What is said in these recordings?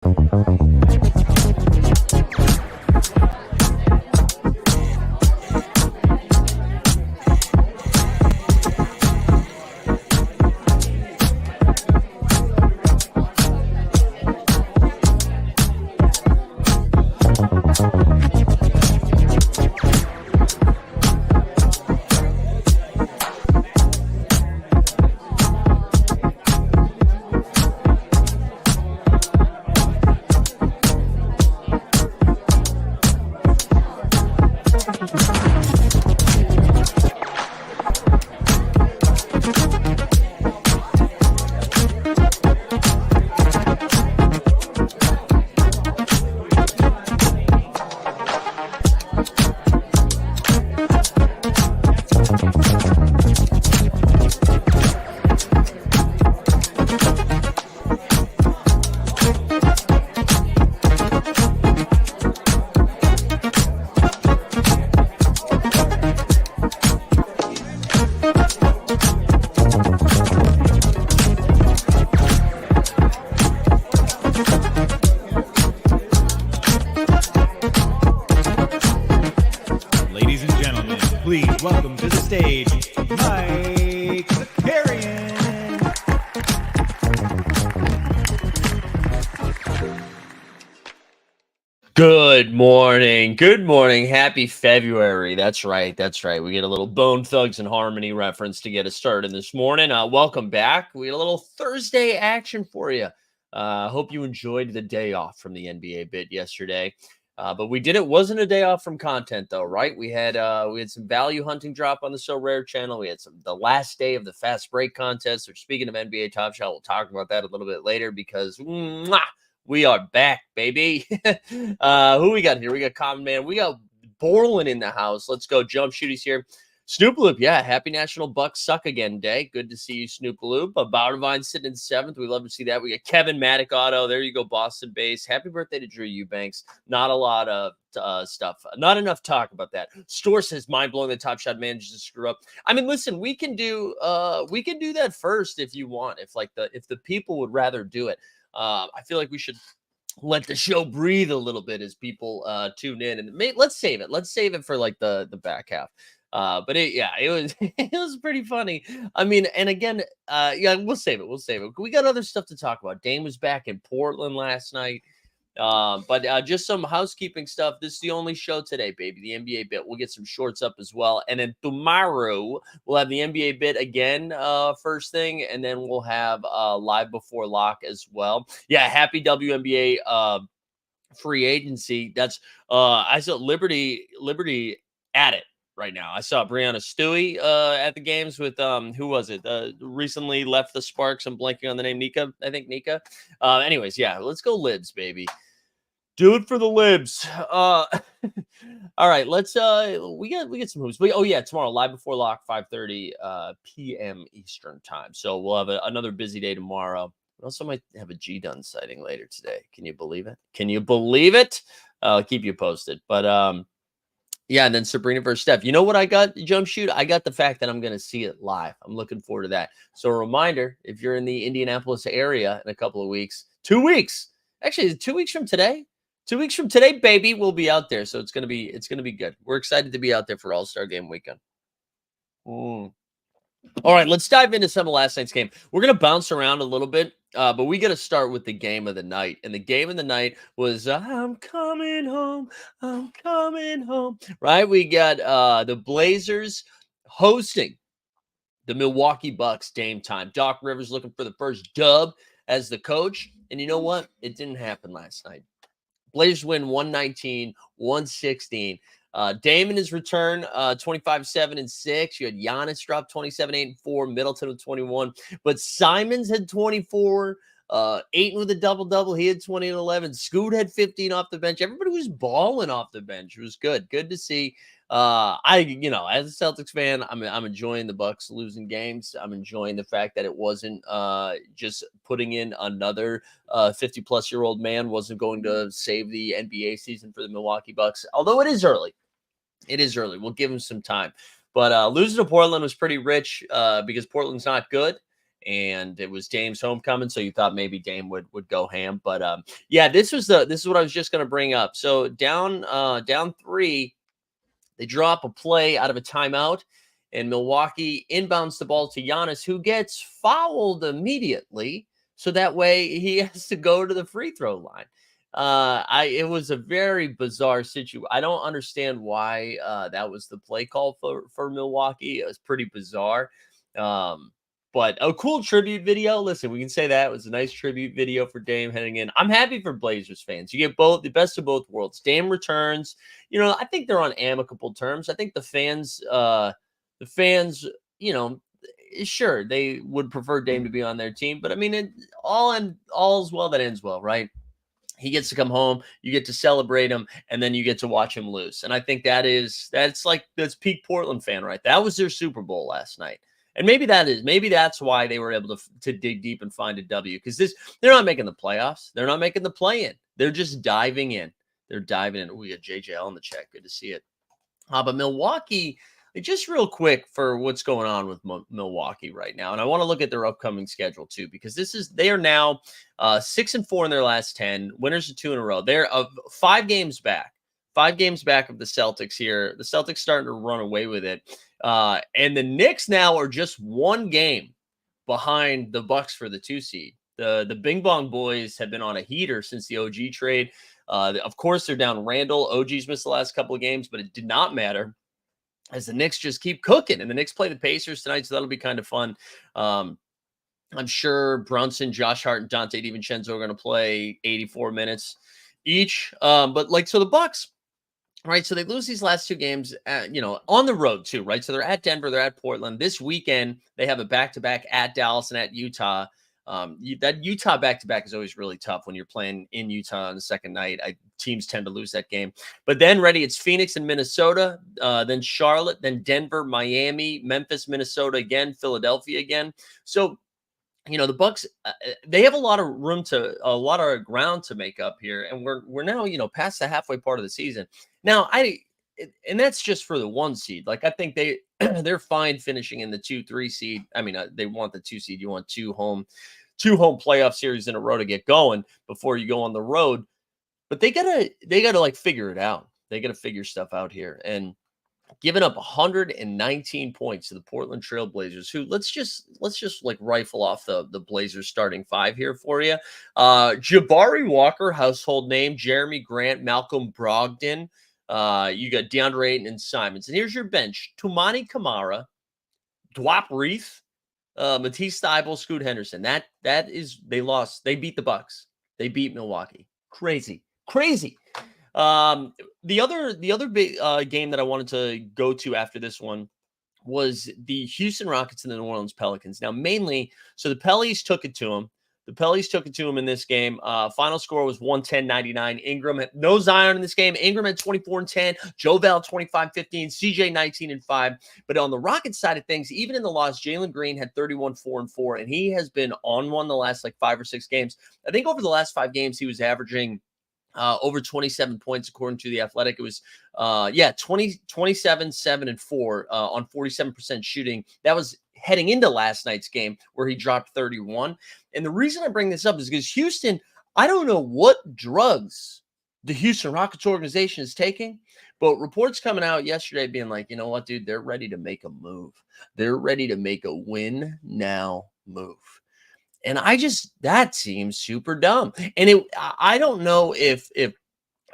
Ladies and gentlemen, please welcome to the stage, Mike Zakarian. Good morning. Good morning. Happy February. That's right. We get a little Bone Thugs and Harmony reference to get us started this morning. Welcome back. We had a little Thursday action for you. Hope you enjoyed the day off from the NBA bit yesterday. But it wasn't a day off from content though, right? We had some value hunting drop on the So Rare channel. We had the last day of the fast break contest. Which, speaking of NBA Top Shot, we'll talk about that a little bit later because we are back, baby. Who we got here? We got Common Man. We got Borland in the house. Let's go. Jump Shooties here. Snoop Loop, yeah. Happy National Bucks Suck Again Day. Good to see you, Snoop Loop. Bowdivine sitting in 7th. We love to see that. We got Kevin Maddock Auto. There you go, Boston base. Happy birthday to Drew Eubanks. Not a lot of stuff. Not enough talk about that. Store says mind blowing. The Top Shot manages to screw up. I mean, listen, we can do that first if you want. If the people would rather do it. I feel like we should let the show breathe a little bit as people tune in, and let's save it. Let's save it for like the back half. But it was it was pretty funny. I mean, and again, we'll save it. We got other stuff to talk about. Dame was back in Portland last night. But just some housekeeping stuff. This is the only show today, baby. The NBA bit. We'll get some shorts up as well. And then tomorrow we'll have the NBA bit again, first thing, and then we'll have live before lock as well. Yeah, happy WNBA free agency. That's I saw Liberty at it right now. I saw Brianna Stewie at the games with who was it? Recently left the Sparks. I'm blanking on the name. Nika. I think Nika. Anyways, yeah, let's go Libs, baby. Do it for the Libs. All right, let's we get some hoops. Oh yeah, tomorrow live before lock, 5:30 p.m. Eastern time. So we'll have another busy day tomorrow. We also might have a G-Dun sighting later today. Can you believe it? I'll keep you posted. But yeah, and then Sabrina versus Steph. You know what I got, Jump Shoot? I got the fact that I'm going to see it live. I'm looking forward to that. So a reminder, if you're in the Indianapolis area in a couple of weeks, 2 weeks. Actually, 2 weeks from today. 2 weeks from today, baby, we'll be out there. So it's gonna be good. We're excited to be out there for All-Star Game weekend. All right, let's dive into some of last night's game. We're going to bounce around a little bit, but we got to start with the game of the night. And the game of the night was I'm coming home, right? We got the Blazers hosting the Milwaukee Bucks. Dame time. Doc Rivers looking for the first dub as the coach. And you know what? It didn't happen last night. Blazers win 119-116. Dame in his return, 25-7-6. You had Giannis drop 27-8-4, Middleton with 21. But Simons had 24. Ayton with a double-double. He had 20 and 11. Scoot had 15 off the bench. Everybody was balling off the bench. It was good. Good to see. As a Celtics fan, I'm enjoying the Bucks losing games. I'm enjoying the fact that it wasn't just putting in another 50-plus-year-old man wasn't going to save the NBA season for the Milwaukee Bucks. Although it is early. We'll give them some time. But losing to Portland was pretty rich because Portland's not good. and it was Dame's homecoming, so you thought maybe Dame would go ham. But yeah, this is what I was just going to bring up. So down 3, they drop a play out of a timeout, and Milwaukee inbounds the ball to Giannis, who gets fouled immediately. So that way he has to go to the free throw line. It was a very bizarre situation. I don't understand why that was the play call for Milwaukee. It was pretty bizarre. But a cool tribute video. Listen, we can say that it was a nice tribute video for Dame heading in. I'm happy for Blazers fans. You get the best of both worlds. Dame returns. I think they're on amicable terms. I think the fans, sure, they would prefer Dame to be on their team. But I mean, all's well that ends well, right? He gets to come home, you get to celebrate him, and then you get to watch him lose. And I think that's peak Portland fan, right? That was their Super Bowl last night. And maybe that's why they were able to dig deep and find a W, because they're not making the playoffs. They're not making the play-in. They're just diving in. They're diving in. We got JJL in the chat. Good to see it. But Milwaukee, just real quick for what's going on with Milwaukee right now. And I want to look at their upcoming schedule too, because they are now 6-4 in their last 10, winners of 2 in a row. They're 5 games back. 5 games back of the Celtics here. The Celtics starting to run away with it. And the Knicks now are just 1 game behind the Bucks for the 2 seed. The Bing Bong Boys have been on a heater since the OG trade. Of course, they're down Randall. OG's missed the last couple of games, but it did not matter, as the Knicks just keep cooking. And the Knicks play the Pacers tonight, so that'll be kind of fun. I'm sure Brunson, Josh Hart, and Dante DiVincenzo are going to play 84 minutes each. So the Bucks, right? So they lose these last 2 games, on the road too, right? So they're at Denver, they're at Portland. This weekend, they have a back-to-back at Dallas and at Utah. That Utah back-to-back is always really tough when you're playing in Utah on the second night. Teams tend to lose that game. But then, it's Phoenix and Minnesota, then Charlotte, then Denver, Miami, Memphis, Minnesota again, Philadelphia again. So, the Bucks, they have a lot of ground to make up here, and we're now, past the halfway part of the season. Now, and that's just for the 1 seed. Like, I think they're fine finishing in the 2-3 seed. I mean, they want the 2 seed. You want 2 home playoff series in a row to get going before you go on the road. But they gotta like figure it out. They gotta figure stuff out here. And giving up 119 points to the Portland Trail Blazers, who let's just like rifle off the Blazers starting 5 here for you. Jabari Walker, household name, Jeremy Grant, Malcolm Brogdon. You got DeAndre Ayton and Simons. And here's your bench: Toumani Camara, Dwap Reith, Matisse Thybulle, Scoot Henderson. They lost. They beat the Bucks. They beat Milwaukee. Crazy. The other big game that I wanted to go to after this one was the Houston Rockets and the New Orleans Pelicans. Now, mainly, so the Pellies took it to them. In this game. Final score was 110-99. Ingram had no Zion in this game. Ingram had 24 and 10. Joe Val 25-15. CJ 19 and 5. But on the Rockets side of things, even in the loss, Jalen Green had 31 4 and 4, and he has been on one the last 5 or 6 games. I think over the last 5 games he was averaging over 27 points according to The Athletic. It was 27, 7 and 4 on 47% shooting. That was heading into last night's game where he dropped 31. And the reason I bring this up is because Houston, I don't know what drugs the Houston Rockets organization is taking, but reports coming out yesterday being like, you know what, dude, they're ready to make a move. They're ready to make a win now move. And that seems super dumb. And I don't know if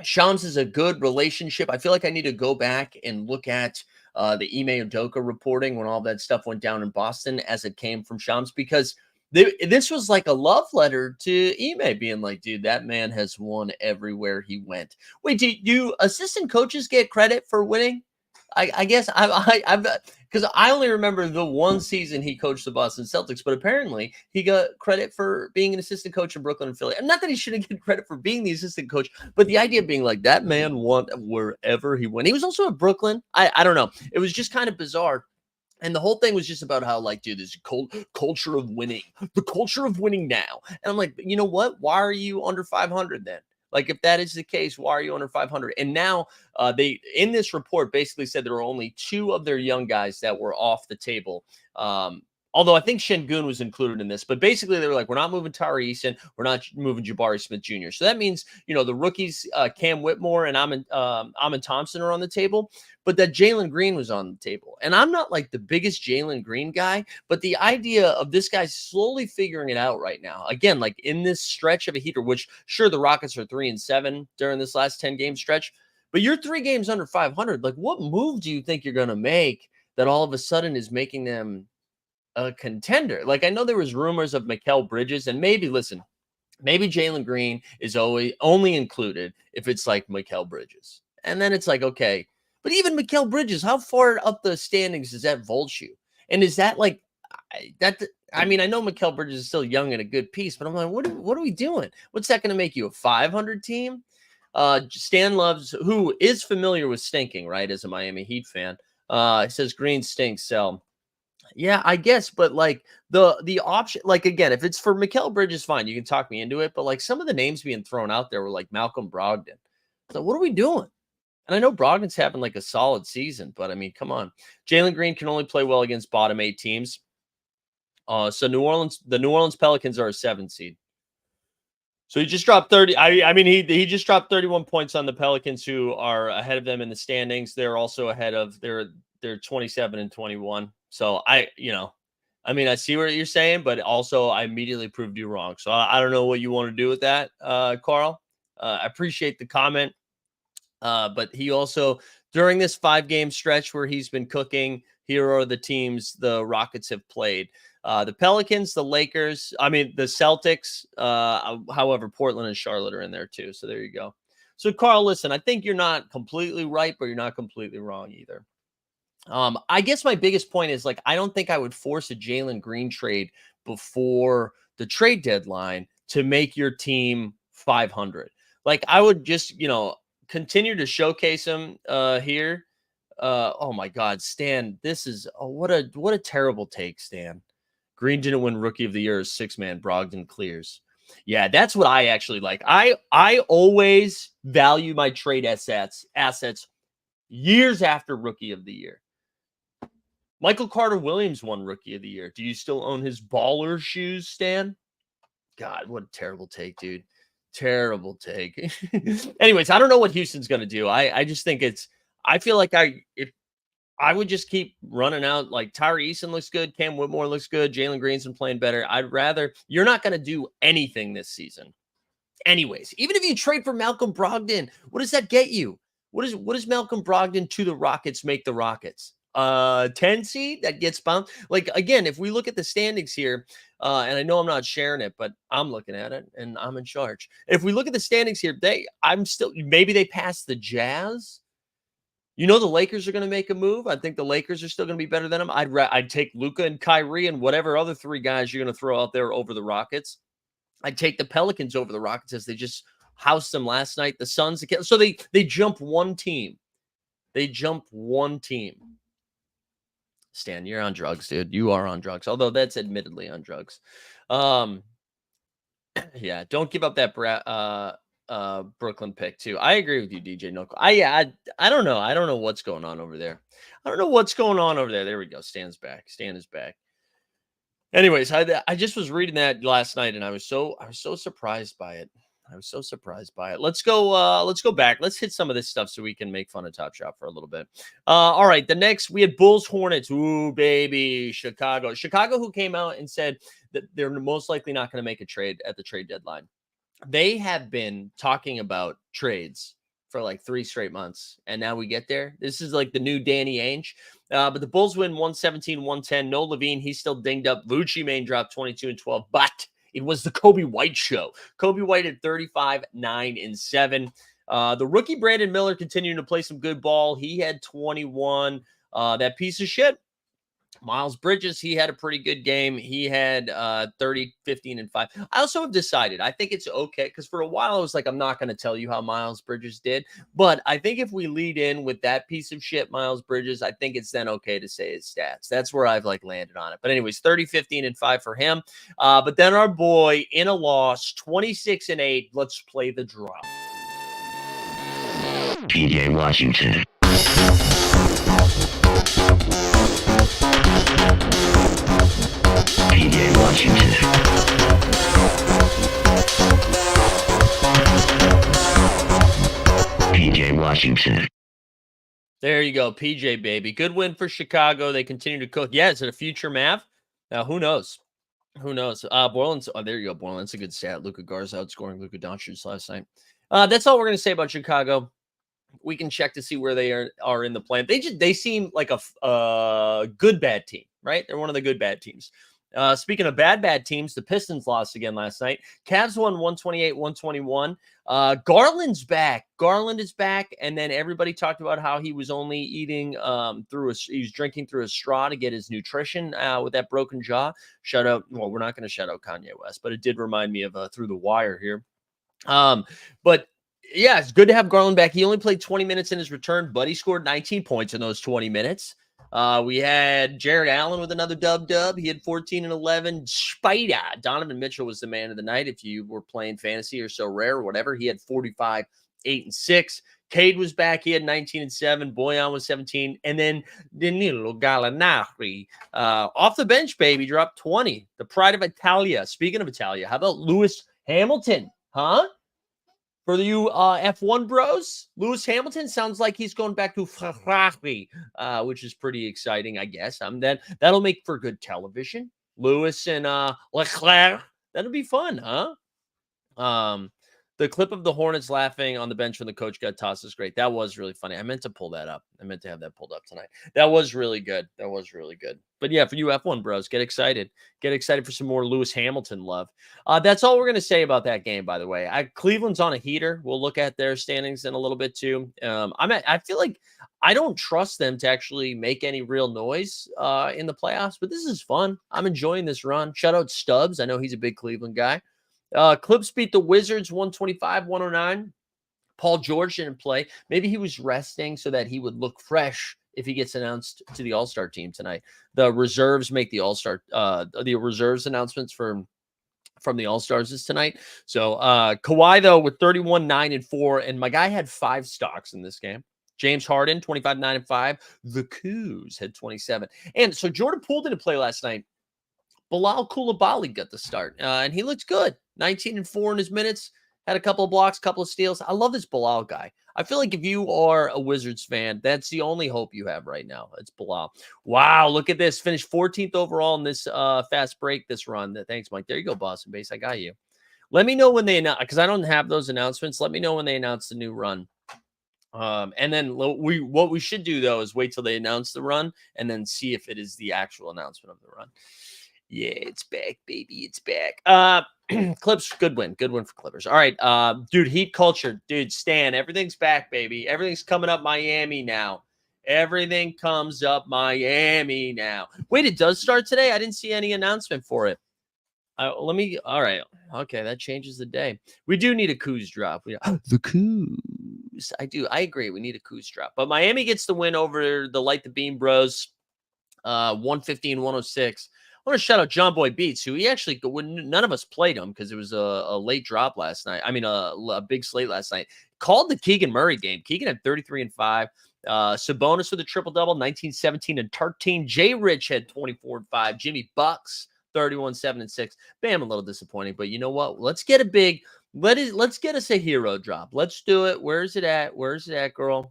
Shams is a good relationship. I feel like I need to go back and look at the Ime Udoka reporting when all that stuff went down in Boston as it came from Shams, because this was like a love letter to Ime, being like, dude, that man has won everywhere he went. Wait, do assistant coaches get credit for winning? I guess I've because I only remember the 1 season he coached the Boston Celtics, but apparently he got credit for being an assistant coach in Brooklyn and Philly. And not that he shouldn't get credit for being the assistant coach, but the idea of being like, that man won wherever he went. He was also at Brooklyn. I don't know. It was just kind of bizarre. And the whole thing was just about how, dude, this culture of winning, the culture of winning now. And I'm like, you know what? Why are you under 500 then? If that is the case, why are you under 500? And now they, in this report, basically said there were only 2 of their young guys that were off the table on Although I think Şengün was included in this, but basically they were like, we're not moving Tari Eason, we're not moving Jabari Smith Jr. So that means, the rookies, Cam Whitmore and Amon Thompson are on the table, but that Jalen Green was on the table. And I'm not like the biggest Jalen Green guy, but the idea of this guy slowly figuring it out right now, again, like in this stretch of a heater, which sure, the Rockets are 3-7 during this last 10-game stretch, but you're 3 games under 500. Like, what move do you think you're going to make that all of a sudden is making them a contender? Like, I know there was rumors of Mikal Bridges, and maybe Jalen Green is only included if it's like Mikal Bridges. And then it's like, okay, but even Mikal Bridges, how far up the standings does that vault you? And is that like that? I mean, I know Mikal Bridges is still young and a good piece, but I'm like, what are we doing? What's that going to make you, a 500 team? Stan Loves, who is familiar with stinking, right, as a Miami Heat fan, says Green stinks, so yeah, I guess, but like the option, like again, if it's for Mikal Bridges, fine, you can talk me into it. But like some of the names being thrown out there were like Malcolm Brogdon. So what are we doing? And I know Brogdon's having like a solid season, but I mean, come on. Jalen Green can only play well against bottom 8 teams. So the New Orleans Pelicans are a 7 seed. So he just dropped 30. I mean, he just dropped 31 points on the Pelicans, who are ahead of them in the standings. They're also ahead of they're 27-21. So I see what you're saying, but also I immediately proved you wrong. So I don't know what you want to do with that, Carl. I appreciate the comment. But he also, during this 5-game stretch where he's been cooking, here are the teams the Rockets have played. The Pelicans, the Lakers, the Celtics. However, Portland and Charlotte are in there too. So there you go. So Carl, listen, I think you're not completely right, but you're not completely wrong either. I guess my biggest point is, like, I don't think I would force a Jalen Green trade before the trade deadline to make your team 500. Like, I would just, continue to showcase him here. Oh my God, Stan, this is what a terrible take, Stan. Green didn't win Rookie of the Year as 6-man. Brogdon clears. Yeah, that's what I actually like. I always value my trade assets years after Rookie of the Year. Michael Carter Williams won Rookie of the Year. Do you still own his baller shoes, Stan? God, what a terrible take, dude. Terrible take. Anyways, I don't know what Houston's going to do. I just think I feel like if I would just keep running out. Like, Tari Eason looks good. Cam Whitmore looks good. Jalen Green's been playing better. You're not going to do anything this season. Anyways, even if you trade for Malcolm Brogdon, what does that get you? What does Malcolm Brogdon to the Rockets make the Rockets? 10 seed that gets bounced. Like, again, if we look at the standings here, and I know I'm not sharing it, but I'm looking at it and I'm in charge. If we look at the standings here, maybe they pass the Jazz. The Lakers are going to make a move. I think the Lakers are still going to be better than them. I'd take Luka and Kyrie and whatever other 3 guys you're going to throw out there over the Rockets. I'd take the Pelicans over the Rockets, as they just housed them last night. The Suns, so they jump one team. Stan, you're on drugs, dude. You are on drugs, although that's admittedly on drugs. Yeah, don't give up that Brooklyn pick too. I agree with you, DJ Noco. I don't know. I don't know what's going on over there. There we go. Stan is back. Anyways, I just was reading that last night, and I was so surprised by it. Let's go back. Let's hit some of this stuff so we can make fun of Top Shot for a little bit. All right. The next, we had Bulls Hornets. Ooh, baby. Chicago, who came out and said that they're most likely not going to make a trade at the trade deadline. They have been talking about trades for like 3 straight months, and now we get there. This is like the new Danny Ainge. But the Bulls win 117-110. No Levine, he's still dinged up. Vucci Main dropped 22 and 12, but it was the Kobe White show. Kobe White at 35, 9 and 7. The rookie Brandon Miller continuing to play some good ball. He had 21. That piece of shit, Miles Bridges, he had a pretty good game. He had 30, 15, and 5. I also have decided, I think it's okay, because for a while I was like, I'm not going to tell you how Miles Bridges did. But I think if we lead in with that piece of shit, Miles Bridges, I think it's then okay to say his stats. That's where I've like landed on it. But anyways, 30, 15, and 5 for him. But then our boy in a loss, 26 and 8. Let's play the drop. PJ Washington. PJ Washington. PJ Washington. There you go, PJ, baby. Good win for Chicago. They continue to cook. Yeah, is it a future Mav? Now, who knows? Who knows? Borland's, oh, there you go, Borland. That's a good stat. Luka Garza outscoring Luka Doncic last night. That's all we're going to say about Chicago. We can check to see where they are in the plan. They seem like a good bad team, right? They're one of the good bad teams. Speaking of bad teams, the Pistons lost again last night. Cavs won 128-121. Garland's back. Garland is back, and then everybody talked about how he was only eating he was drinking through a straw to get his nutrition with that broken jaw. Shout out. Well, we're not going to shout out Kanye West, but it did remind me of Through the Wire here. But yeah, it's good to have Garland back. He only played 20 minutes in his return, but he scored 19 points in those 20 minutes. We had Jared Allen with another dub. He had 14 and 11. Spider. Donovan Mitchell was the man of the night. If you were playing fantasy or so rare or whatever, he had 45, 8 and 6. Cade was back. He had 19 and 7. Boyan was 17. And then Danilo Gallinari off the bench, baby, dropped 20. The pride of Italia. Speaking of Italia, how about Lewis Hamilton? Huh? For you F1 bros, Lewis Hamilton sounds like he's going back to Ferrari, which is pretty exciting, I guess. That'll make for good television. Lewis and Leclerc, that'll be fun, huh? The clip of the Hornets laughing on the bench when the coach got tossed is great. That was really funny. I meant to pull that up. I meant to have that pulled up tonight. That was really good. But yeah, for you F1 bros, get excited. Get excited for some more Lewis Hamilton love. That's all we're going to say about that game, by the way. Cleveland's on a heater. We'll look at their standings in a little bit too. I feel like I don't trust them to actually make any real noise in the playoffs, but this is fun. I'm enjoying this run. Shout out Stubbs. I know he's a big Cleveland guy. Clips beat the Wizards 125-109. Paul George didn't play. Maybe he was resting so that he would look fresh if he gets announced to the All-Star team tonight. The reserves make the All-Star. The reserves announcements from the All-Stars is tonight. So Kawhi, though, with 31, 9, and 4. And my guy had 5 stocks in this game. James Harden, 25, 9, and 5. The Coos had 27. And so Jordan Poole didn't play last night. Bilal Coulibaly got the start, and he looks good. 19 and 4 in his minutes. Had a couple of blocks, couple of steals. I love this Bilal guy. I feel like if you are a Wizards fan, that's the only hope you have right now. It's Bilal. Wow, look at this. Finished 14th overall in this fast break, this run. Thanks, Mike. There you go, Boston Base. I got you. Let me know when they announce, because I don't have those announcements. Let me know when they announce the new run. And then what we should do, though, is wait till they announce the run and then see if it is the actual announcement of the run. Yeah, it's back, baby. It's back. Clips, good win. Good win for Clippers. All right, dude, Heat culture. Dude, Stan, everything's back, baby. Everything's coming up Miami now. Everything comes up Miami now. Wait, it does start today? I didn't see any announcement for it. All right. Okay, that changes the day. We do need a Coos drop. The Coos. I agree. We need a Coos drop. But Miami gets the win over the Light the Beam Bros, 115-106. I want to shout out John Boy Beats, who none of us played him because it was a late drop last night. I mean, a big slate last night. Called the Keegan Murray game. Keegan had 33 and 5. Sabonis with a triple-double, 19, 17, and 13. Jay Rich had 24 and 5. Jimmy Bucks, 31, 7, and 6. Bam, a little disappointing, but you know what? Let's get us a hero drop. Let's do it. Where's it at? Where's it at, girl?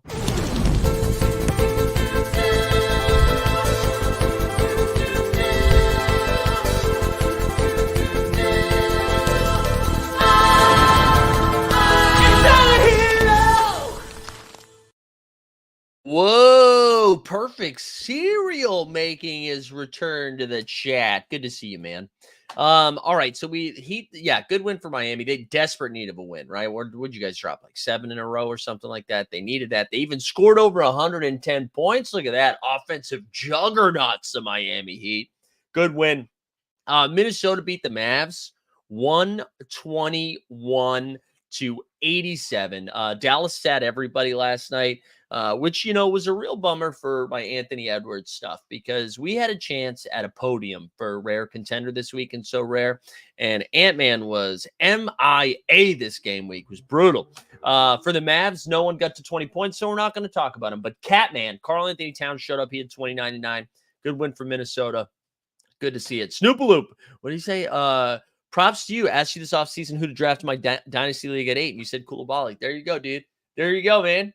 Whoa, perfect cereal making is returned to the chat. Good to see you, man. All right, so good win for Miami. They desperate need of a win, right? Would you guys drop like 7 in a row or something like that? They needed that. They even scored over 110 points. Look at that offensive juggernauts, the Miami Heat. Good win. Minnesota beat the Mavs 121-87. Dallas sat everybody last night. Which, was a real bummer for my Anthony Edwards stuff because we had a chance at a podium for Rare Contender this week and So Rare. And Ant-Man was MIA this game week. It was brutal. For the Mavs, no one got to 20 points, so we're not going to talk about him. But Catman, Karl Anthony Towns showed up. He had 29 and 9. Good win for Minnesota. Good to see it. Snoopaloop. What do you say? Props to you. Asked you this offseason who to draft in my Dynasty League at 8, and you said Koulibaly. There you go, dude. There you go, man.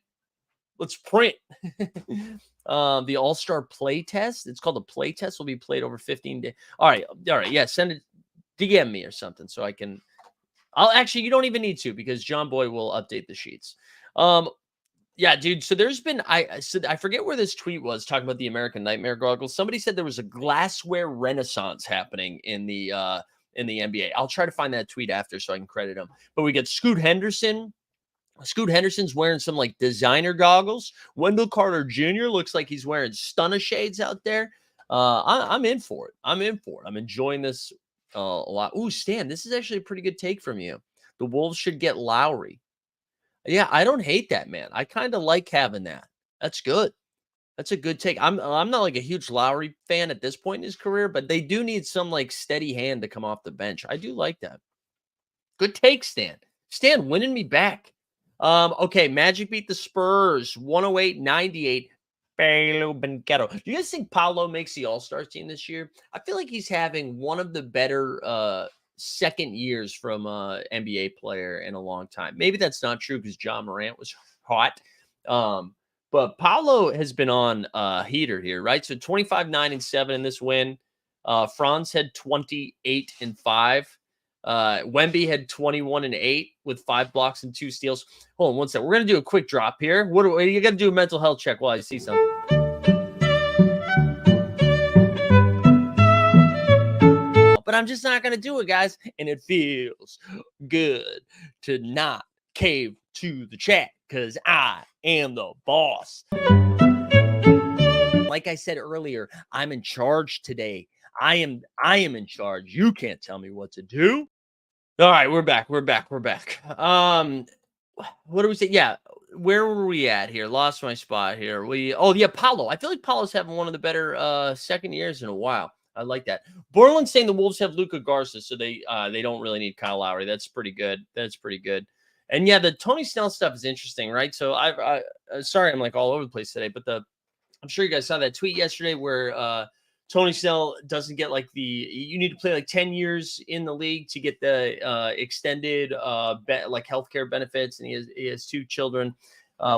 Let's print. The All-Star play test. It's called a play test. Will be played over 15 days. All right. Yeah, send it. DM me or something so I can. I'll actually. You don't even need to because John Boy will update the sheets. Yeah, dude. So there's been I forget where this tweet was talking about the American Nightmare goggles. Somebody said there was a glassware renaissance happening in the NBA. I'll try to find that tweet after so I can credit him. But we get Scoot Henderson. Scoot Henderson's wearing some like designer goggles. Wendell Carter Jr. looks like he's wearing stunner shades out there. I'm in for it. I'm enjoying this a lot. Ooh, Stan, this is actually a pretty good take from you. The Wolves should get Lowry. Yeah, I don't hate that, man. I kind of like having that. That's good. That's a good take. I'm not like a huge Lowry fan at this point in his career, but they do need some like steady hand to come off the bench. I do like that. Good take, Stan. Stan winning me back. Okay, Magic beat the Spurs 108-98. Paolo Banchero. Do you guys think Paolo makes the All-Star team this year? I feel like he's having one of the better second years from an NBA player in a long time. Maybe that's not true because John Morant was hot. But Paolo has been on heater here, right? So 25-9-7 in this win. Franz had 28-5. Wemby had 21-8 with 5 blocks and 2 steals. Hold on one second. We're going to do a quick drop here. You got to do a mental health check while I see something. But I'm just not going to do it, guys. And it feels good to not cave to the chat because I am the boss. Like I said earlier, I'm in charge today. I am in charge. You can't tell me what to do. All right, we're back. What do we say? Yeah, where were we at here? Lost my spot here. Paulo. I feel like Paulo's having one of the better second years in a while. I like that. Borland's saying the Wolves have Luka Garza, so they don't really need Kyle Lowry. That's pretty good. And yeah, the Tony Snell stuff is interesting, right? So sorry, I'm like all over the place today, but I'm sure you guys saw that tweet yesterday where Tony Snell doesn't get you need to play like 10 years in the league to get the extended healthcare benefits, and he has 2 children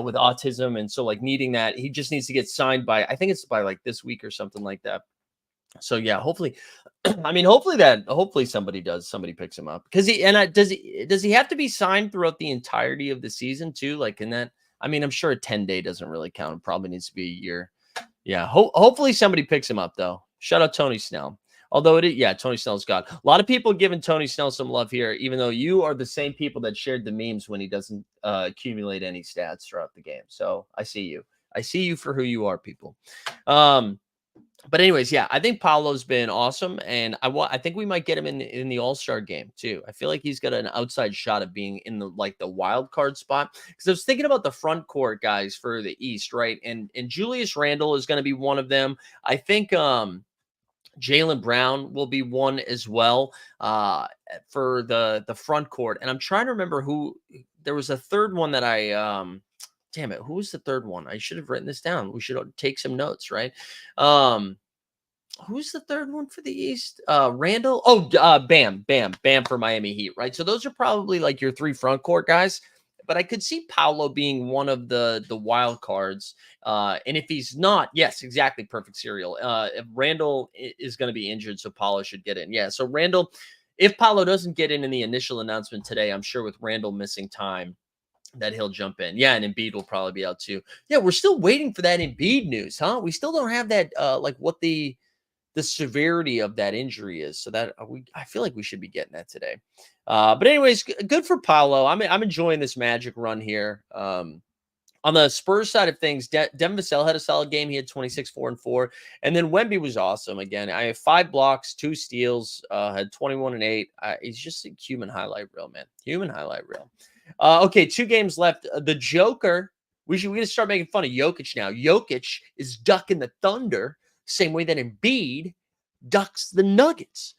with autism, and so like needing that, he just needs to get signed by, I think it's by like this week or something like that. So yeah, hopefully, hopefully somebody picks him up because does he have to be signed throughout the entirety of the season too? Like in that, I mean, I'm sure a 10-day doesn't really count. It probably needs to be a year. Yeah, hopefully somebody picks him up though. Shout out Tony Snell. Although Tony Snell's God. A lot of people giving Tony Snell some love here, even though you are the same people that shared the memes when he doesn't accumulate any stats throughout the game. So I see you. I see you for who you are, people. But anyways, yeah, I think Paolo's been awesome, and I think we might get him in the All-Star game too. I feel like he's got an outside shot of being in the wild card spot, because I was thinking about the front court guys for the East, right? And Julius Randle is going to be one of them. I think Jaylen Brown will be one as well for the front court. And I'm trying to remember who. There was a third one that I damn it, who was the third one? I should have written this down. We should take some notes, right? Who's the third one for the East? Randall. Bam for Miami Heat, right? So those are probably like your 3 front court guys. But I could see Paolo being one of the wild cards. And if he's not, yes, exactly, perfect serial. If Randall is going to be injured, so Paolo should get in. Yeah, so Randall, if Paolo doesn't get in the initial announcement today, I'm sure with Randall missing time, that he'll jump in. Yeah, and Embiid will probably be out too. Yeah, we're still waiting for that Embiid news, huh? We still don't have that, what the severity of that injury is. So that I feel like we should be getting that today. But anyways, good for Paolo. I'm enjoying this Magic run here. On the Spurs side of things, Devin Vassell had a solid game. He had 26, 4 and 4. And then Wemby was awesome. Again, I have 5 blocks, 2 steals, had 21 and 8. He's just a human highlight reel, man. Human highlight reel. Okay, 2 games left. The Joker, we gotta start making fun of Jokic now. Jokic is ducking the Thunder, same way that Embiid ducks the Nuggets.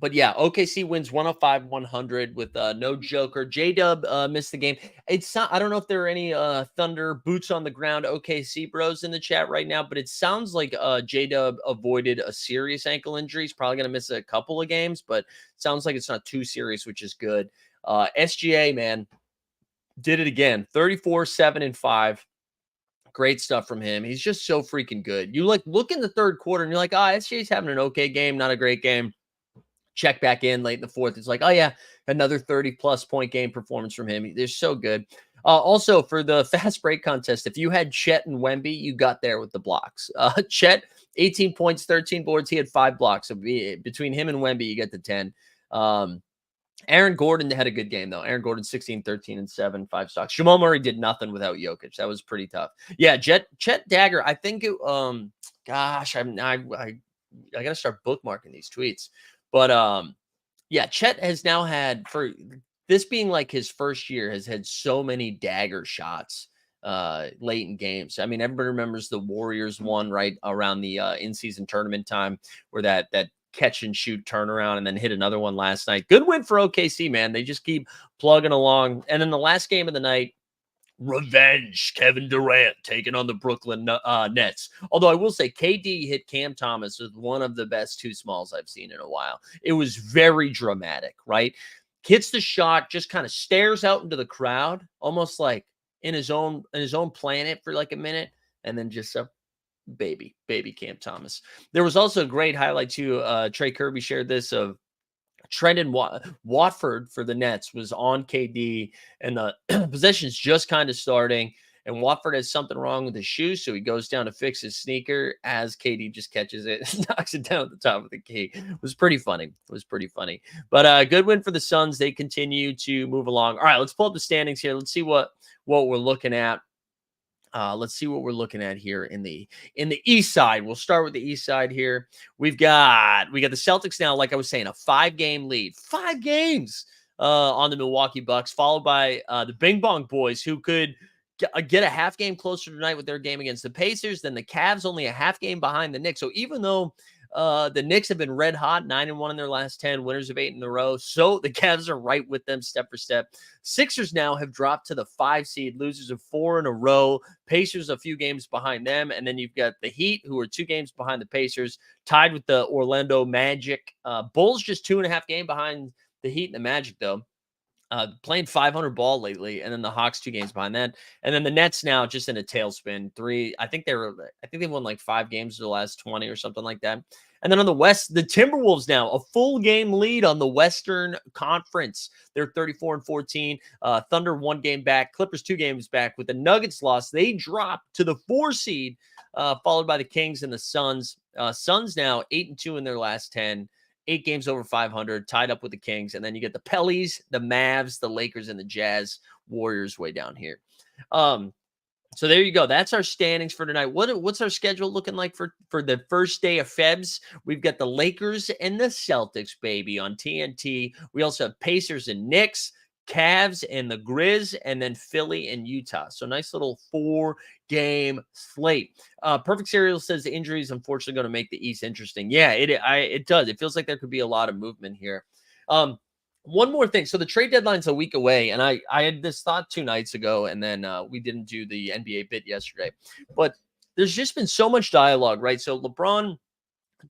But yeah, OKC wins 105-100 with no Joker. J-Dub missed the game. It's not, I don't know if there are any Thunder boots on the ground OKC bros in the chat right now, but it sounds like J-Dub avoided a serious ankle injury. He's probably going to miss a couple of games, but sounds like it's not too serious, which is good. SGA, man, did it again. 34, 7, and 5. Great stuff from him. He's just so freaking good. You like look in the third quarter and you're like, SGA's having an okay game, not a great game. Check back in late in the fourth. It's like, oh yeah, another 30-plus point game performance from him. They're so good. Also, for the fast break contest, if you had Chet and Wemby, you got there with the blocks. Chet, 18 points, 13 boards. He had 5 blocks. So between him and Wemby, you get to 10. Aaron Gordon had a good game, though. Aaron Gordon, 16, 13, and 7, 5 stocks. Jamal Murray did nothing without Jokic. That was pretty tough. Yeah, Chet Dagger, I think it, gosh, I got to start bookmarking these tweets. But yeah, Chet has now had, for this being like his first year, has had so many dagger shots late in games. I mean, everybody remembers the Warriors one right around the in-season tournament time where that catch and shoot turnaround and then hit another one last night. Good win for OKC, man. They just keep plugging along. And then the last game of the night, revenge, Kevin Durant taking on the Brooklyn Nets. Although I will say KD hit Cam Thomas with one of the best 2 smalls I've seen in a while. It was very dramatic, right? Hits the shot, just kind of stares out into the crowd, almost like in his own planet for like a minute, and then just baby Cam Thomas. There was also a great highlight too. Trey Kirby shared this of Trendon Watford for the Nets was on KD, and the possession's just kind of starting. And Watford has something wrong with his shoe, so he goes down to fix his sneaker as KD just catches it and knocks it down at the top of the key. It was pretty funny. But good win for the Suns. They continue to move along. All right, let's pull up the standings here. Let's see what we're looking at. Let's see what we're looking at here in the East side. We'll start with the East side here. We got the Celtics now, like I was saying, a 5-game lead. 5 games on the Milwaukee Bucks, followed by the Bing Bong Boys, who could get a half game closer tonight with their game against the Pacers. Then the Cavs only a half game behind the Knicks. So even though the Knicks have been red hot, 9-1 in their last 10, winners of 8 in a row. So the Cavs are right with them step for step. Sixers now have dropped to the 5 seed, losers of 4 in a row. Pacers a few games behind them. And then you've got the Heat, who are 2 games behind the Pacers, tied with the Orlando Magic. Bulls just 2.5 games behind the Heat and the Magic, though. Playing 500 ball lately, and then the Hawks 2 games behind that, and then the Nets now just in a tailspin. I think they won like 5 games of the last 20 or something like that. And then on the West, the Timberwolves now a full game lead on the Western Conference. They're 34-14. Thunder 1 game back, Clippers 2 games back. With the Nuggets loss, they drop to the 4 seed, followed by the Kings and the Suns. Suns now 8-2 in their last 10. 8 games over 500, tied up with the Kings. And then you get the Pellies, the Mavs, the Lakers, and the Jazz. Warriors way down here. So there you go. That's our standings for tonight. What's our schedule looking like for the first day of Febs? We've got the Lakers and the Celtics, baby, on TNT. We also have Pacers and Knicks, Cavs and the Grizz, and then Philly and Utah. So nice little 4-game slate. Perfect Serial says the injury is unfortunately going to make the East interesting. Yeah, it does. It feels like there could be a lot of movement here. One more thing. So the trade deadline's a week away, and I had this thought 2 nights ago, and then we didn't do the NBA bit yesterday. But there's just been so much dialogue, right? So LeBron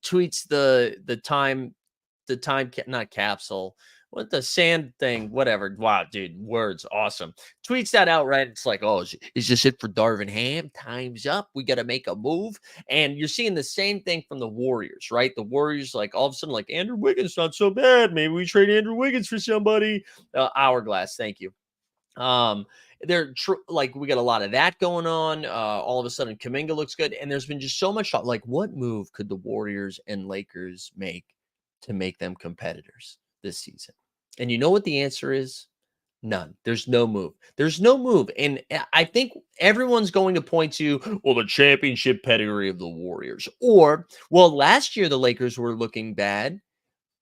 tweets the time, not capsule. What the sand thing, whatever. Wow, dude, words, awesome. Tweets that out, right? It's like, oh, is this it for Darvin Ham? Time's up. We got to make a move. And you're seeing the same thing from the Warriors, right? The Warriors, like, all of a sudden, like, Andrew Wiggins not so bad. Maybe we trade Andrew Wiggins for somebody. Hourglass, thank you. They're like, we got a lot of that going on. All of a sudden, Kuminga looks good. And there's been just so much thought, like, what move could the Warriors and Lakers make to make them competitors this season? And you know what the answer is? None. There's no move. And I think everyone's going to point to, well, the championship pedigree of the Warriors. Or, well, last year the Lakers were looking bad,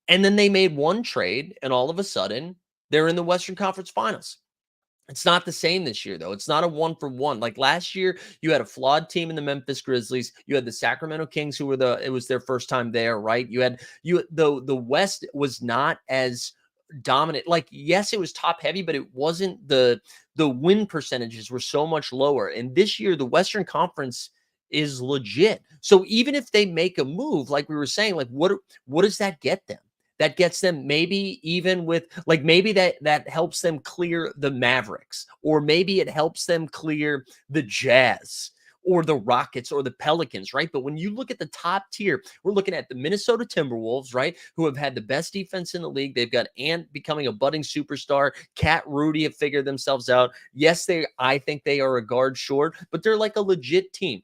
and then they made one trade, and all of a sudden they're in the Western Conference Finals. It's not the same this year, though. It's not a 1-for-1. Like last year, you had a flawed team in the Memphis Grizzlies. You had the Sacramento Kings, who were it was their first time there, right? The West was not as dominant. Like, yes, it was top heavy, but it wasn't the win percentages were so much lower. And this year, the Western Conference is legit. So even if they make a move, like we were saying, like what does that get them? That gets them maybe even with like maybe that helps them clear the Mavericks, or maybe it helps them clear the Jazz or the Rockets or the Pelicans, right? But when you look at the top tier, we're looking at the Minnesota Timberwolves, right? Who have had the best defense in the league. They've got Ant becoming a budding superstar. Cat Rudy have figured themselves out. Yes, I think they are a guard short, but they're like a legit team.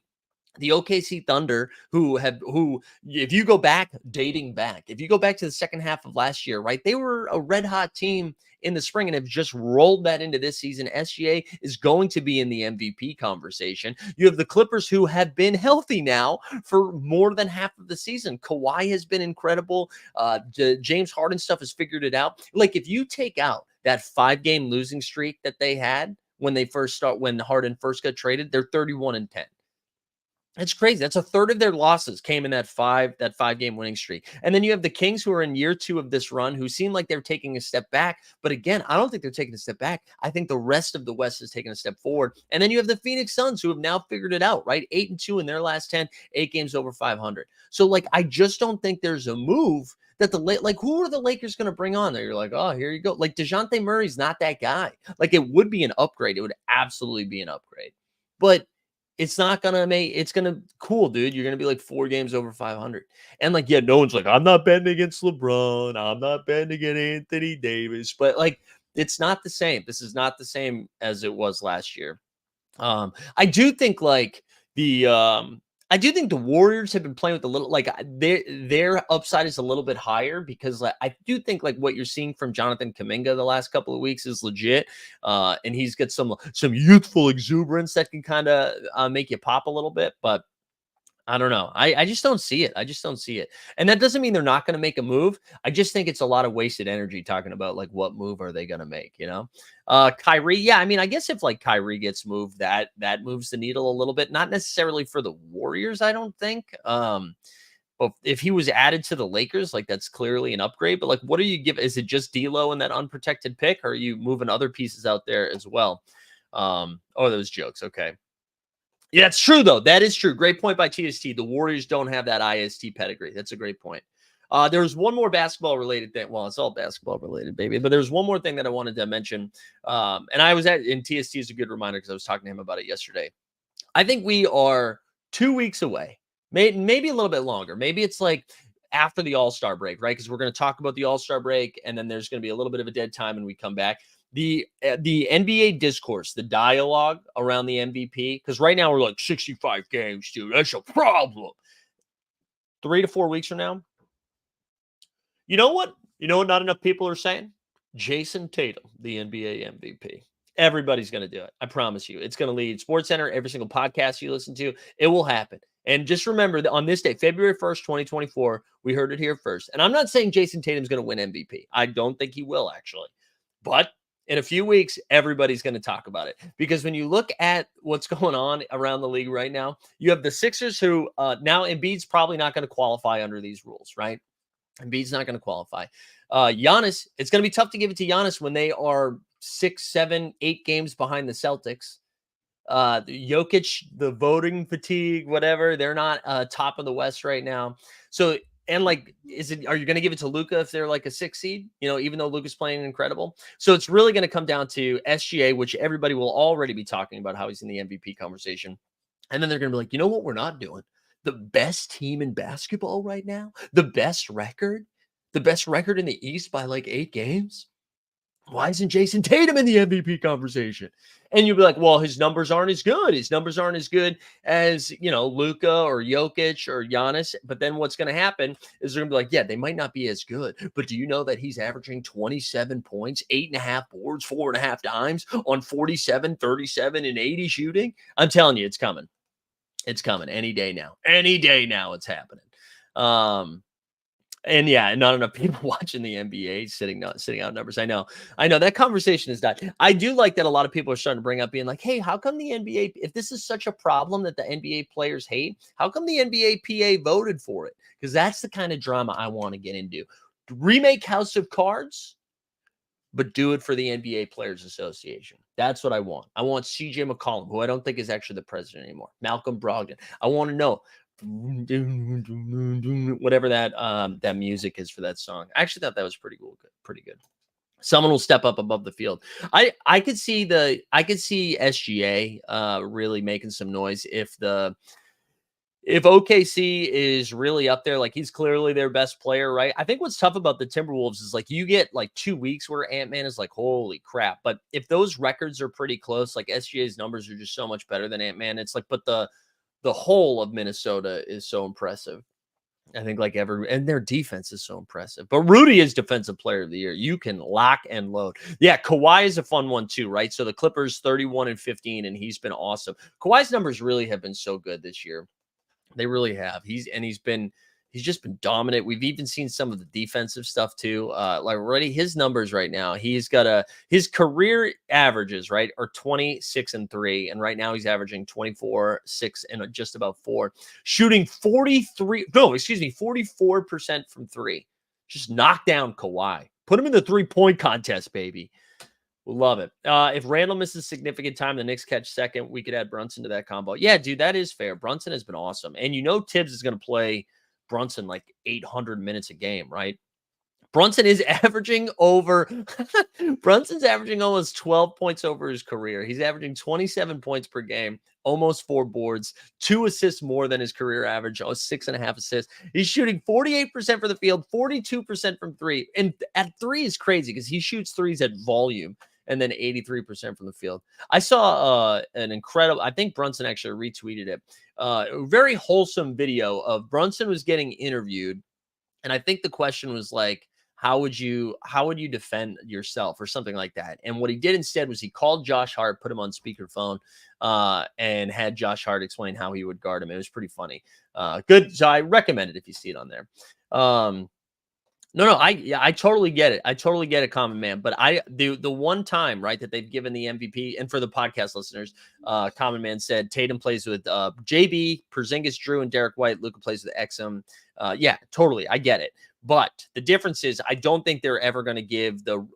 The OKC Thunder, who if you go back, if you go back to the second half of last year, right, they were a red hot team in the spring and have just rolled that into this season. SGA is going to be in the MVP conversation. You have the Clippers, who have been healthy now for more than half of the season. Kawhi has been incredible. James Harden stuff has figured it out. Like if you take out that 5-game losing streak that they had when Harden first got traded, they're 31-10. It's crazy. That's a third of their losses came in that 5-game winning streak. And then you have the Kings, who are in year 2 of this run, who seem like they're taking a step back. But again, I don't think they're taking a step back. I think the rest of the West is taking a step forward. And then you have the Phoenix Suns, who have now figured it out, right? 8-2 in their last 10, 8 games over 500. So like, I just don't think there's a move that who are the Lakers going to bring on there? You're like, oh, here you go. Like DeJounte Murray's not that guy. Like it would be an upgrade. It would absolutely be an upgrade. But it's not gonna cool, dude. You're gonna be like 4 games over 500. And like, yeah, no one's like, I'm not betting against LeBron. I'm not betting against Anthony Davis. But like, it's not the same. This is not the same as it was last year. I do think the Warriors have been playing with a little, like their upside is a little bit higher because like, I do think like what you're seeing from Jonathan Kuminga the last couple of weeks is legit. And he's got some youthful exuberance that can kind of make you pop a little bit, but I don't know. I just don't see it. I just don't see it. And that doesn't mean they're not going to make a move. I just think it's a lot of wasted energy talking about like what move are they going to make, you know? Kyrie, yeah, I mean, I guess if like Kyrie gets moved, that moves the needle a little bit. Not necessarily for the Warriors, I don't think. But if he was added to the Lakers, like that's clearly an upgrade. But like, what do you give? Is it just D'Lo and that unprotected pick, or are you moving other pieces out there as well? Those jokes. Okay. Yeah, it's true, though. That is true. Great point by TST. The Warriors don't have that IST pedigree. That's a great point. There's one more basketball-related thing. Well, it's all basketball-related, baby. But there's one more thing that I wanted to mention. And I was in TST is a good reminder because I was talking to him about it yesterday. I think we are 2 weeks away, maybe a little bit longer. Maybe it's like after the All-Star break, right? Because we're going to talk about the All-Star break, and then there's going to be a little bit of a dead time, and we come back. The NBA discourse, the dialogue around the MVP, because right now we're like 65 games, dude. That's a problem. 3 to 4 weeks from now, you know what? You know what not enough people are saying? Jason Tatum, the NBA MVP. Everybody's going to do it. I promise you. It's going to lead SportsCenter, every single podcast you listen to. It will happen. And just remember that on this day, February 1st, 2024, we heard it here first. And I'm not saying Jason Tatum's going to win MVP. I don't think he will, actually. But in a few weeks, everybody's going to talk about it. Because when you look at what's going on around the league right now, you have the Sixers who now Embiid's probably not going to qualify under these rules, right? Embiid's not going to qualify. Giannis, it's going to be tough to give it to Giannis when they are 6, 7, 8 games behind the Celtics. Jokic, the voting fatigue, whatever, they're not top of the West right now. So, and like, are you going to give it to Luka if they're like a 6 seed? You know, even though Luka's playing incredible. So it's really going to come down to SGA, which everybody will already be talking about how he's in the MVP conversation. And then they're going to be like, you know what we're not doing? The best team in basketball right now, the best record in the East by like 8 games. Why isn't Jason Tatum in the MVP conversation? And you'll be like, well, his numbers aren't as good. His numbers aren't as good as, you know, Luka or Jokic or Giannis. But then what's going to happen is they're going to be like, yeah, they might not be as good. But do you know that he's averaging 27 points, 8.5 boards, 4.5 dimes on 47, 37, and 80 shooting? I'm telling you, it's coming. It's coming any day now. Any day now it's happening. And yeah, not enough people watching the NBA sitting out numbers. I know that conversation is not. I do like that a lot of people are starting to bring up being like, hey, how come the NBA, if this is such a problem that the NBA players hate, how come the NBA PA voted for it? Because that's the kind of drama I want to get into. Remake House of Cards, but do it for the NBA Players Association. That's what I want. I want CJ McCollum, who I don't think is actually the president anymore. Malcolm Brogdon. I want to know whatever that music is for that song. I actually thought that was pretty cool, pretty good. Someone will step up above the field. I could see SGA really making some noise if OKC is really up there. Like, he's clearly their best player, right? I think what's tough about the Timberwolves is like you get like 2 weeks where Ant-Man is like, holy crap. But if those records are pretty close, like SGA's numbers are just so much better than Ant-Man. It's like, but the whole of Minnesota is so impressive. I think like and their defense is so impressive. But Rudy is Defensive Player of the Year. You can lock and load. Yeah, Kawhi is a fun one too, right? So the Clippers 31-15, and he's been awesome. Kawhi's numbers really have been so good this year. They really have. He's just been dominant. We've even seen some of the defensive stuff too. Like already his numbers right now, his career averages, right, are 26-3. And right now he's averaging 24, 6, and just about 4, shooting 44% from 3. Just knock down Kawhi. Put him in the 3-point contest, baby. Love it. If Randall misses significant time, the Knicks catch second, we could add Brunson to that combo. Yeah, dude, that is fair. Brunson has been awesome. And Tibbs is going to play Brunson like 800 minutes a game, right? Brunson's averaging almost 12 points over his career. He's averaging 27 points per game, almost 4 boards, 2 assists more than his career average, 6.5 assists. He's shooting 48% for the field, 42% from 3. And at 3 is crazy because he shoots threes at volume. And then 83% from the field. I saw an incredible, I think Brunson actually retweeted it, a very wholesome video of Brunson was getting interviewed. And I think the question was like, how would you defend yourself or something like that? And what he did instead was he called Josh Hart, put him on speakerphone, and had Josh Hart explain how he would guard him. It was pretty funny. Good. So I recommend it if you see it on there. No, I totally get it. I totally get it, Common Man. But the one time, right, that they've given the MVP, and for the podcast listeners, Common Man said Tatum plays with JB, Porzingis, Drew, and Derek White. Luka plays with Exum. Yeah, totally. I get it. But the difference is I don't think they're ever going to give the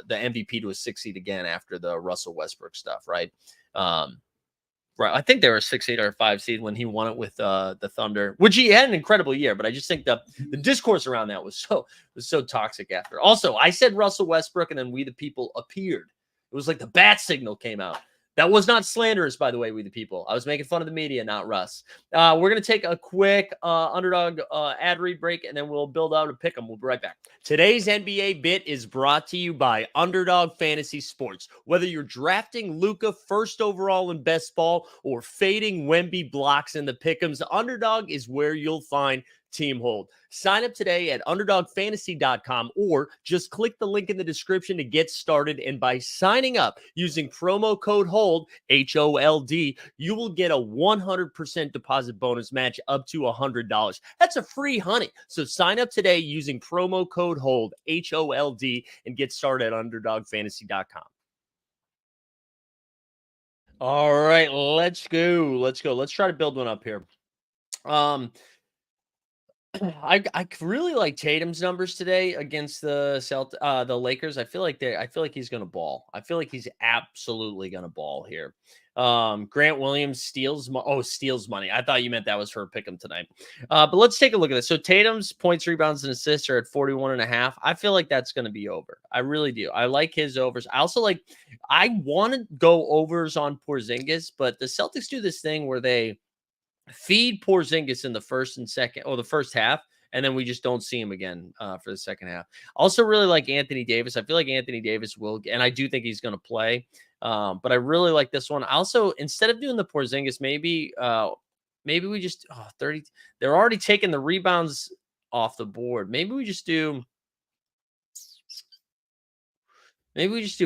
MVP to a 6 seed again after the Russell Westbrook stuff, right? Right. I think they were a 6 seed or a 5 seed when he won it with the Thunder, which he had an incredible year. But I just think the discourse around that was so toxic after. Also, I said Russell Westbrook, and then We the People appeared. It was like the bat signal came out. That was not slanderous, by the way, We the People. I was making fun of the media, not Russ. We're going to take a quick Underdog ad read break, and then we'll build out a pick 'em. We'll be right back. Today's NBA bit is brought to you by Underdog Fantasy Sports. Whether you're drafting Luka first overall in best ball or fading Wemby blocks in the pick'ems, Underdog is where you'll find Team Hold. Sign up today at UnderdogFantasy.com or just click the link in the description to get started. And by signing up using promo code HOLD, HOLD, you will get a 100% deposit bonus match up to $100. That's a free honey. So sign up today using promo code HOLD, HOLD, and get started at UnderdogFantasy.com. All right, let's go. Let's try to build one up here. I really like Tatum's numbers today against the Lakers. I feel like he's going to ball. I feel like he's absolutely going to ball here. Grant Williams steals money. I thought you meant that was for a pick'em tonight. But let's take a look at this. So Tatum's points, rebounds, and assists are at 41.5. I feel like that's going to be over. I really do. I like his overs. I want to go overs on Porzingis, but the Celtics do this thing where they feed Porzingis in the first half, and then we just don't see him again for the second half. Also really like Anthony Davis. I feel like Anthony Davis will, and I do think he's going to play. But I really like this one. Also, instead of doing the Porzingis, maybe we just 30. They're already taking the rebounds off the board. Maybe we just do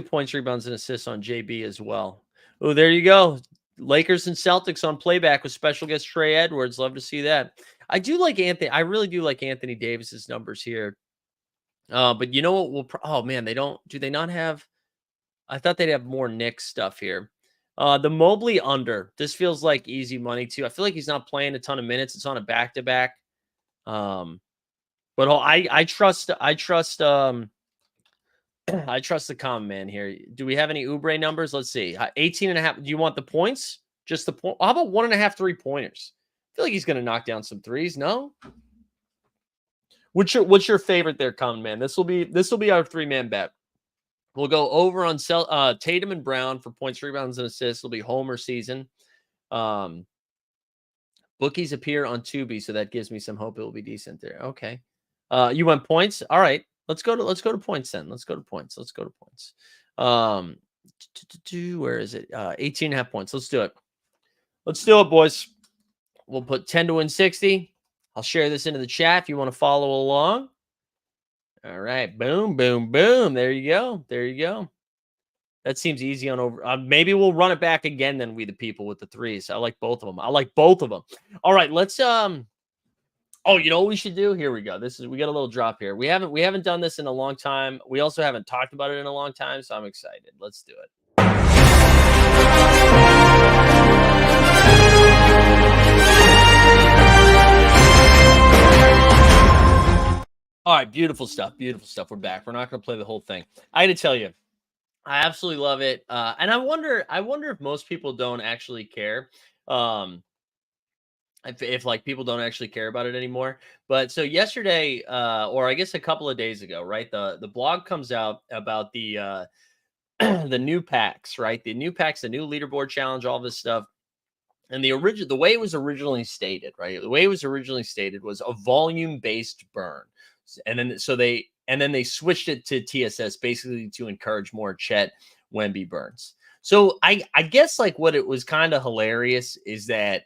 points, rebounds, and assists on JB as well. Oh, there you go. Lakers and Celtics on playback with special guest Trey Edwards. Love to see that. I do like Anthony. I really do like Anthony Davis's numbers here. But you know what? Oh man, they don't. Do they not have? I thought they'd have more Knicks stuff here. The Mobley under. This feels like easy money too. I feel like he's not playing a ton of minutes. It's on a back to back. But I trust I trust I trust the common man here. Do we have any Oubre numbers? Let's see. 18.5. Do you want the points? Just the point. How about 1.5 3-pointers? I feel like he's going to knock down some threes. No. What's your favorite there, common man? This will be our 3-man bet. We'll go over on Tatum and Brown for points, rebounds, and assists. It'll be Homer season. Bookies appear on Tubi, so that gives me some hope it will be decent there. Okay. You want points? All right. Let's go to points then. Let's go to points. Where is it? 18.5 points. Let's do it. Let's do it, boys. We'll put 10 to win 60. I'll share this into the chat if you want to follow along. All right. Boom, boom, boom. There you go. There you go. That seems easy on over. Maybe we'll run it back again then, we the people with the threes. I like both of them. All right. Let's oh, you know what we should do? Here we go. We got a little drop here. We haven't done this in a long time. We also haven't talked about it in a long time, so I'm excited. Let's do it. All right, beautiful stuff. Beautiful stuff. We're back. We're not going to play the whole thing. I got to tell you, I absolutely love it. And I wonder if most people don't actually care. If like people don't actually care about it anymore. But so yesterday, or I guess a couple of days ago, right? The blog comes out about the the new packs, right? The new packs, the new leaderboard challenge, all this stuff. And the way it was originally stated, right? The way it was originally stated was a volume-based burn. And then they switched it to TSS basically to encourage more Chet Wemby burns. So I guess like what it was kind of hilarious is that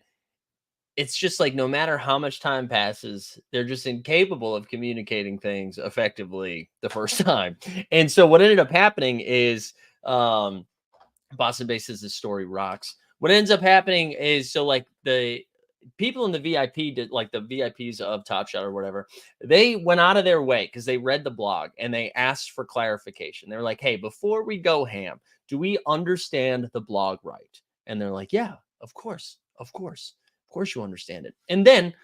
it's just like no matter how much time passes, they're just incapable of communicating things effectively the first time. And so what ended up happening is Boston Base says this story rocks. What ends up happening is so like the people in the VIP did like the VIPs of Top Shot or whatever, they went out of their way because they read the blog and they asked for clarification. They're like, hey, before we go ham, do we understand the blog right? And they're like, yeah, of course you understand it. And then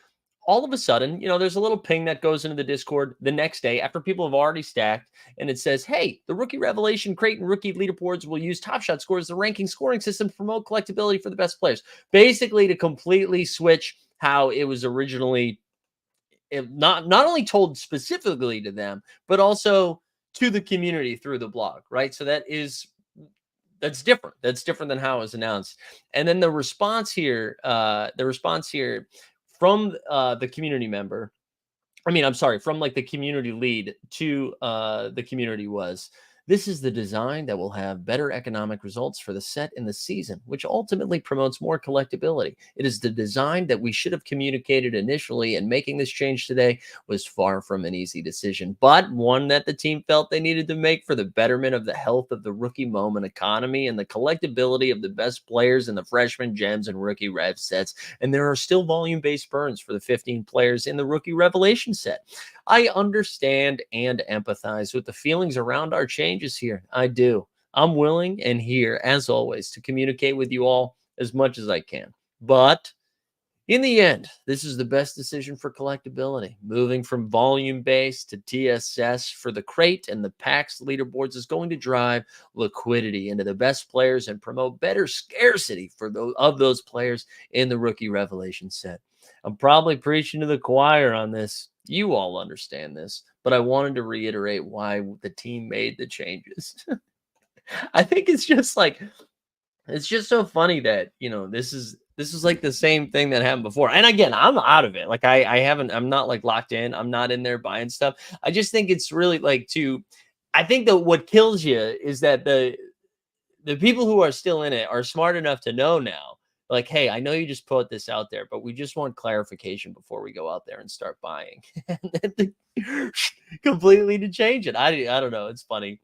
all of a sudden, there's a little ping that goes into the Discord the next day after people have already stacked, and it says, hey, the Rookie Revelation Crate and Rookie Leaderboards will use Top Shot Score as the ranking scoring system to promote collectability for the best players. Basically, to completely switch how it was originally not only told specifically to them, but also to the community through the blog, right? So that's different. That's different than how it was announced. And then the response here from the community member, from like the community lead to the community was, this is the design that will have better economic results for the set in the season, which ultimately promotes more collectability. It is the design that we should have communicated initially, and making this change today was far from an easy decision, but one that the team felt they needed to make for the betterment of the health of the rookie moment economy and the collectability of the best players in the freshman gems and rookie rev sets. And there are still volume-based burns for the 15 players in the rookie revelation set. I understand and empathize with the feelings around our changes here. I do. I'm willing and here, as always, to communicate with you all as much as I can. But in the end, this is the best decision for collectability. Moving from volume-based to TSS for the crate and the packs leaderboards is going to drive liquidity into the best players and promote better scarcity for those players in the rookie revelation set. I'm probably preaching to the choir on this. You all understand this, but I wanted to reiterate why the team made the changes. I think it's just so funny that, this is like the same thing that happened before. And again, I'm out of it. Like I'm not like locked in. I'm not in there buying stuff. I just think it's really I think that what kills you is that the people who are still in it are smart enough to know now, like, hey, I know you just put this out there, but we just want clarification before we go out there and start buying. Completely to change it. I don't know. It's funny.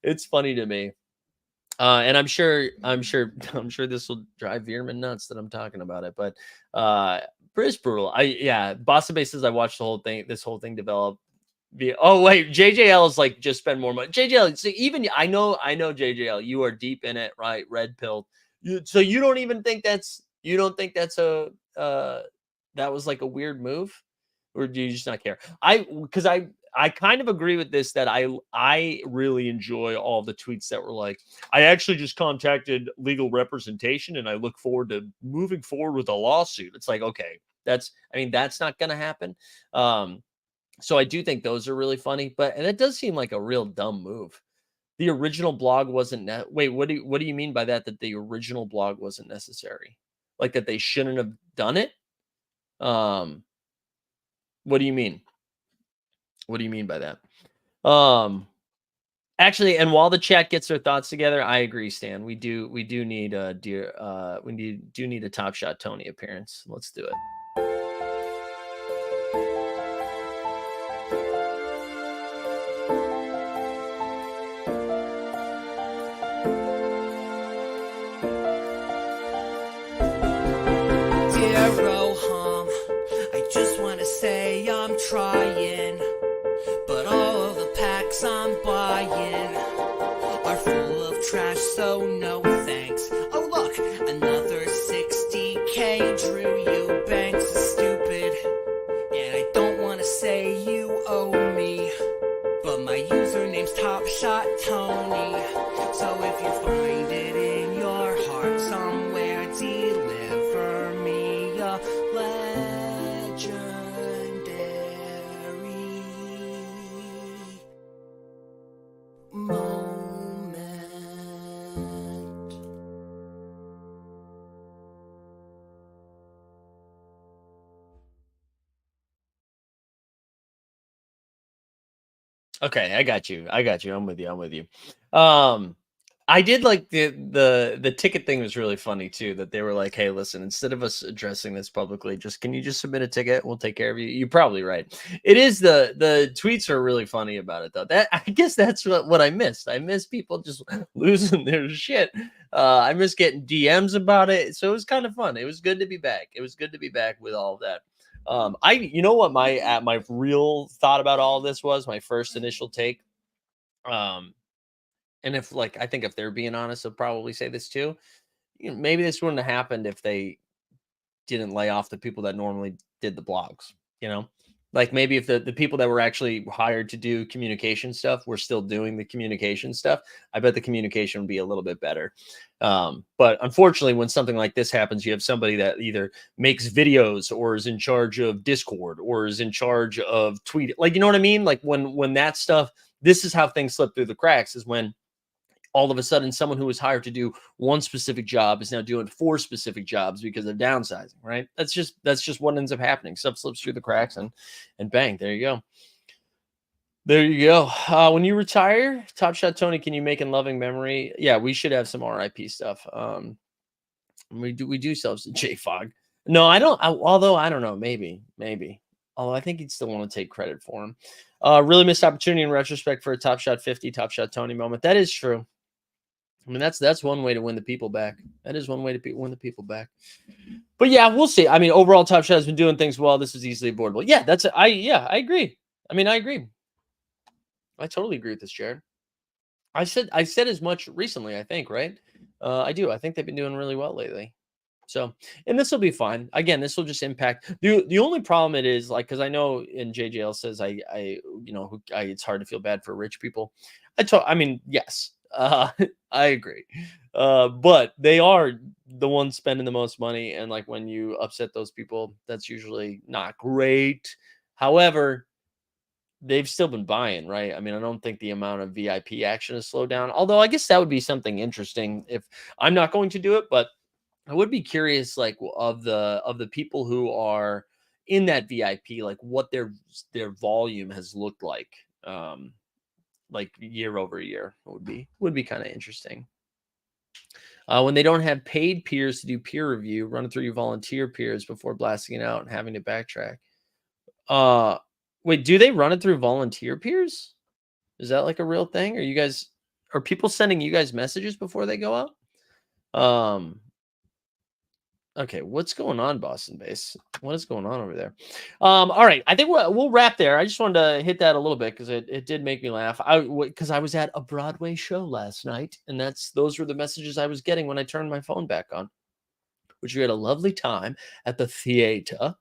It's funny to me. And I'm sure this will drive Veerman nuts that I'm talking about it. But Pretty brutal. Bossa says I watched this whole thing develop. Oh wait, JJL is like just spend more money. JJL, so even I know JJL, you are deep in it, right? Red pill. So you don't even think that's that was like a weird move, or do you just not care? Because I kind of agree with this, that I really enjoy all the tweets that were like, I actually just contacted legal representation and I look forward to moving forward with a lawsuit. It's like, okay, that's not going to happen. So I do think those are really funny, and it does seem like a real dumb move. The original blog wasn't wait, what do you mean by that? That the original blog wasn't necessary? Like that they shouldn't have done it? What do you mean? What do you mean by that? Actually, and while the chat gets their thoughts together, I agree, Stan. We do need a need a Top Shot Tony appearance. Let's do it. Dear Roham, I just want to say I'm trying, but all of the packs I'm buying are full of trash, so no thanks. Oh look, another 60K. Drew Eubanks is stupid, and I don't want to say you owe me, but my username's Top Shot Tony. So if you find it in your heart somewhere, deliver me a legendary moment. Okay, I got you. I'm with you. I did like the ticket thing was really funny too, that they were like, hey, listen, instead of us addressing this publicly, can you just submit a ticket? We'll take care of you. You're probably right. It is the tweets are really funny about it though. That I guess that's what I missed. I miss people just losing their shit. I miss getting DMs about it. So it was kind of fun. It was good to be back. It was good to be back with all of that. You know what my real thought about all of this was, my first initial take. And if I think if they're being honest, they'll probably say this too. Maybe this wouldn't have happened if they didn't lay off the people that normally did the blogs. Maybe if the people that were actually hired to do communication stuff were still doing the communication stuff, I bet the communication would be a little bit better. But unfortunately, when something like this happens, you have somebody that either makes videos or is in charge of Discord or is in charge of tweet. You know what I mean? When that stuff, this is how things slip through the cracks, is when all of a sudden someone who was hired to do one specific job is now doing 4 specific jobs because of downsizing, right? That's just what ends up happening. Stuff slips through the cracks and bang, there you go. There you go. When you retire, Top Shot Tony, can you make in loving memory? Yeah, we should have some RIP stuff. We do still have some J-Fog. No, I don't. Although I don't know, maybe. Although I think he'd still want to take credit for him. Really missed opportunity in retrospect for a Top Shot 50, Top Shot Tony moment. That is true. I mean, that's one way to win the people back. That is one way to win the people back. But yeah, we'll see. I mean, overall, Top Shot has been doing things well. This is easily avoidable. Yeah, I agree. I mean, I agree. I totally agree with this, Jared. I said as much recently, I think, right? I do. I think they've been doing really well lately. So, and this will be fine. Again, this will just impact the only problem it is because I know in JJL says it's hard to feel bad for rich people. I mean, yes, I agree. But they are the ones spending the most money. And when you upset those people, that's usually not great. However, they've still been buying, right? I mean, I don't think the amount of VIP action has slowed down. Although I guess that would be something interesting if I'm not going to do it, but I would be curious, of the people who are in that VIP, what their volume has looked like year over year. Would be kind of interesting. When they don't have paid peers to do peer review, run it through your volunteer peers before blasting it out and having to backtrack. Wait, do they run it through volunteer peers? Is that a real thing? Are people sending you guys messages before they go out? Okay, what's going on, Boston base? What is going on over there? All right, I think we'll wrap there. I just wanted to hit that a little bit because it did make me laugh. Because I was at a Broadway show last night, and those were the messages I was getting when I turned my phone back on. Which we had a lovely time at the theater.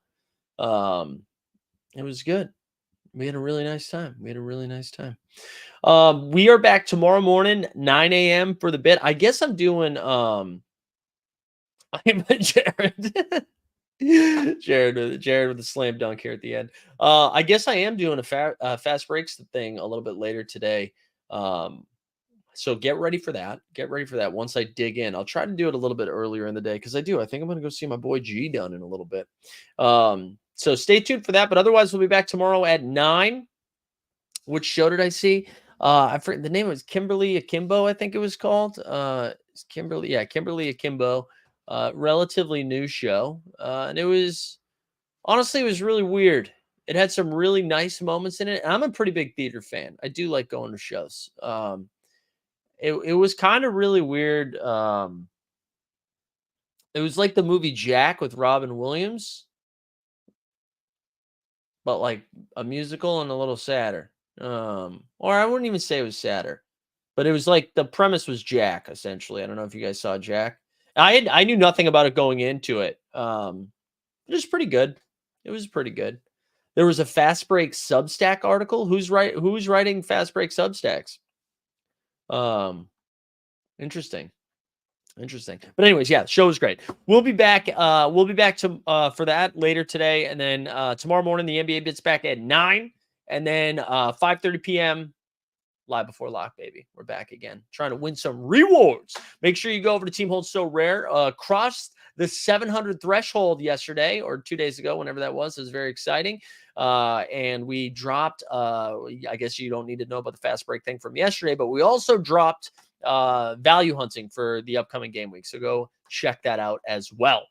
It was good. We had a really nice time. We are back tomorrow morning, 9 a.m. for the bit. I guess I'm doing I'm Jared. Jared with the slam dunk here at the end. I guess I am doing a fast breaks thing a little bit later today. So get ready for that. Once I dig in. I'll try to do it a little bit earlier in the day because I think I'm going to go see my boy G Done in a little bit. So stay tuned for that. But otherwise, we'll be back tomorrow at 9. Which show did I see? I forget the name. Was Kimberly Akimbo, I think it was called. Kimberly Akimbo. Relatively new show. And it was really weird. It had some really nice moments in it. And I'm a pretty big theater fan. I do like going to shows. It was kind of really weird. It was like the movie Jack with Robin Williams, but like a musical and a little sadder. Or I wouldn't even say it was sadder, but it was like the premise was Jack, essentially. I don't know if you guys saw Jack. I knew nothing about it going into it. It was pretty good. There was a Fast Break Substack article. Who's writing Fast Break Substacks? Interesting. But anyways, yeah, the show was great. We'll be back. For that later today, and then tomorrow morning the NBA Bits back at 9, and then 5:30 p.m. live before lock, baby. We're back again, trying to win some rewards. Make sure you go over to Team Hold So Rare. Crossed the 700 threshold yesterday or 2 days ago, whenever that was. It was very exciting. And we dropped. I guess you don't need to know about the fast break thing from yesterday, but we also dropped value hunting for the upcoming game week. So go check that out as well.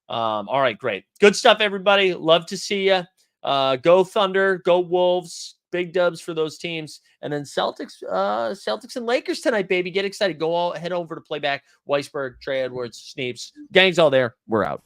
All right, great. Good stuff, everybody. Love to see you. Go Thunder, go Wolves. Big dubs for those teams. And then Celtics and Lakers tonight, baby. Get excited. Head over to Playback. Weisberg, Trey Edwards, Sneeps. Gang's all there. We're out.